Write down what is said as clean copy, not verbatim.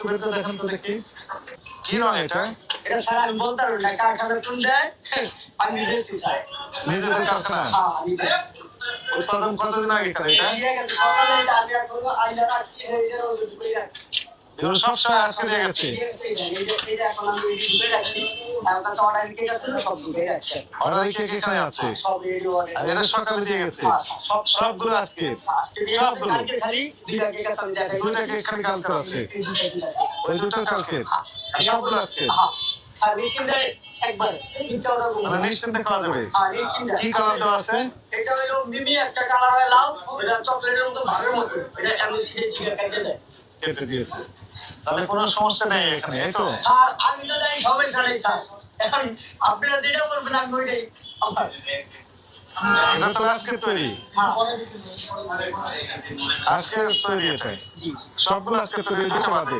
বের করে দেখান তো দেখি কি রং এটা? এটা স্যার আমি বলতে পারবো না, কারখানা কোনটা আমি দিয়েছি স্যার। নিজেদের কারখানা? হ্যাঁ নিজে। উৎপাদন কতদিন আগে করে এটা? সকালে এটা আমি এখন আইনা রাখছি, এটা রোজ করে রাখছি। এগুলো সব সময় আজকে দিয়ে গেছে? এটা এখন আমি ঢুকে রাখছি, আমার কাছে অর্ডার কেক আছে না, সব ঢুকে রাখছি। অর্ডার কেক এখানে আছে? সব রেডি অর্ডার। আর এটা সকালে দিয়ে গেছে? সবগুলো আজকে? সবগুলো খালি দুইটা কেক আছে, আমি দেখাই। দুইটা কেক খালি কালকে আছে? ওই দুটো কালকে? আর সবগুলো আজকে? স্যার নিশ্চিন্তে একবার দুইটা অর্ডার করুন। মানে নিশ্চিন্তে খাওয়া যাবে? হ্যাঁ নিশ্চিন্তে। কি কালার দেওয়া আছে? এটা হলো মিমি, একটা কালার হয় লাল, এটা চকলেটের মতো ভালোর মতো, এটা এমনি সিটে চিড়ে কেটে দেয়। কেটে দিয়েছে, তাহলে কোনো সমস্যা নেই এখানে, এই তো? স্যার আমি তো জানি সমস্যা নেই স্যার, এখন আপনারা যেটা বলবেন আমি ওইটাই আমার। এটা তো আজকে তৈরি? আজকে তৈরি এটা? সবগুলো আজকে তৈরি, দুটো বাদে?